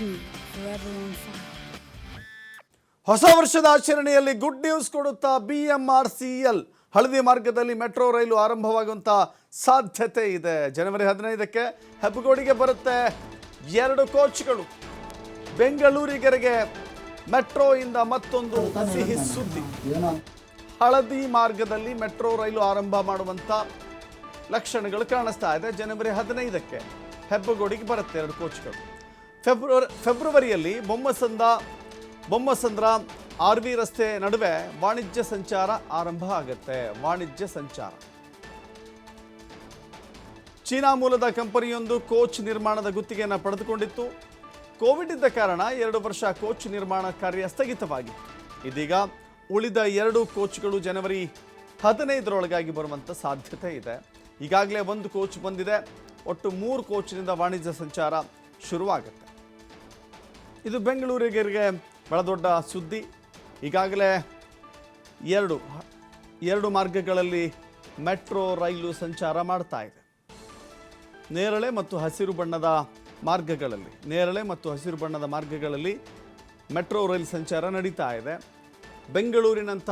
me forever on fire. ಹೊಸ ವರ್ಷದ ಆಚರಣೆಯಲ್ಲಿ ಗುಡ್ ನ್ಯೂಸ್ ಕೊಡುತ್ತಾ BMRCL ಹಳದಿ ಮಾರ್ಗದಲ್ಲಿ ಮೆಟ್ರೋ ರೈಲು ಆರಂಭವಾಗುವಂಥ ಸಾಧ್ಯತೆ ಇದೆ. ಜನವರಿ 15ಕ್ಕೆ ಹೆಬ್ಬಗೋಡಿಗೆ ಬರುತ್ತೆ 2 ಕೋಚ್ಗಳು. ಬೆಂಗಳೂರಿಗರಿಗೆ ಮೆಟ್ರೋಯಿಂದ ಮತ್ತೊಂದು ಸಿಹಿ ಸುದ್ದಿ. ಹಳದಿ ಮಾರ್ಗದಲ್ಲಿ ಮೆಟ್ರೋ ರೈಲು ಆರಂಭ ಮಾಡುವಂಥ ಲಕ್ಷಣಗಳು ಕಾಣಿಸ್ತಾ ಇದೆ. ಜನವರಿ 15ಕ್ಕೆ ಹೆಬ್ಬಗೋಡಿಗೆ ಬರುತ್ತೆ 2 ಕೋಚ್ಗಳು. ಫೆಬ್ರವರಿಯಲ್ಲಿ ಬೊಮ್ಮಸಂದ್ರ RV ರಸ್ತೆ ನಡುವೆ ವಾಣಿಜ್ಯ ಸಂಚಾರ ಆರಂಭ ಆಗುತ್ತೆ. ವಾಣಿಜ್ಯ ಸಂಚಾರ. ಚೀನಾ ಮೂಲದ ಕಂಪನಿಯೊಂದು ಕೋಚ್ ನಿರ್ಮಾಣದ ಗುತ್ತಿಗೆಯನ್ನು ಪಡೆದುಕೊಂಡಿತ್ತು. ಕೋವಿಡ್ ಇದ್ದ ಕಾರಣ 2 ವರ್ಷ ಕೋಚ್ ನಿರ್ಮಾಣ ಕಾರ್ಯ ಸ್ಥಗಿತವಾಗಿತ್ತು. ಇದೀಗ ಉಳಿದ 2 ಕೋಚ್ಗಳು ಜನವರಿ 15ರೊಳಗಾಗಿ ಬರುವಂಥ ಸಾಧ್ಯತೆ ಇದೆ. ಈಗಾಗಲೇ 1 ಕೋಚ್ ಬಂದಿದೆ. ಒಟ್ಟು 3 ಕೋಚ್ನಿಂದ ವಾಣಿಜ್ಯ ಸಂಚಾರ ಶುರುವಾಗುತ್ತೆ. ಇದು ಬೆಂಗಳೂರಿಗರಿಗೆ ಬಹಳ ದೊಡ್ಡ ಸುದ್ದಿ. ಈಗಾಗಲೇ ಎರಡು ಮಾರ್ಗಗಳಲ್ಲಿ ಮೆಟ್ರೋ ರೈಲು ಸಂಚಾರ ಮಾಡ್ತಾ ಇದೆ. ನೇರಳೆ ಮತ್ತು ಹಸಿರು ಬಣ್ಣದ ಮಾರ್ಗಗಳಲ್ಲಿ ಮೆಟ್ರೋ ರೈಲು ಸಂಚಾರ ನಡೀತಾ ಇದೆ. ಬೆಂಗಳೂರಿನಂಥ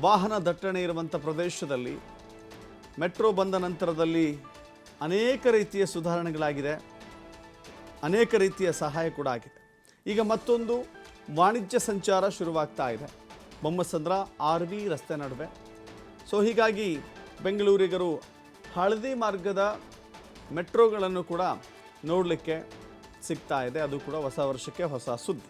ವಾಹನ ದಟ್ಟಣೆ ಇರುವಂಥ ಪ್ರದೇಶದಲ್ಲಿ ಮೆಟ್ರೋ ಬಂದ ನಂತರದಲ್ಲಿ ಅನೇಕ ರೀತಿಯ ಸುಧಾರಣೆಗಳಾಗಿದೆ, ಅನೇಕ ರೀತಿಯ ಸಹಾಯ ಕೂಡ ಆಗಿದೆ. ಈಗ ಮತ್ತೊಂದು ವಾಣಿಜ್ಯ ಸಂಚಾರ ಶುರುವಾಗ್ತಾ ಇದೆ ಬೊಮ್ಮಸಂದ್ರ RV ರಸ್ತೆ ನಡುವೆ. ಸೊ ಹೀಗಾಗಿ ಬೆಂಗಳೂರಿಗರು ಹಳದಿ ಮಾರ್ಗದ ಮೆಟ್ರೋಗಳನ್ನು ಕೂಡ ನೋಡಲಿಕ್ಕೆ ಸಿಗ್ತಾ ಇದೆ. ಅದು ಕೂಡ ಹೊಸ ವರ್ಷಕ್ಕೆ ಹೊಸ ಸುದ್ದಿ.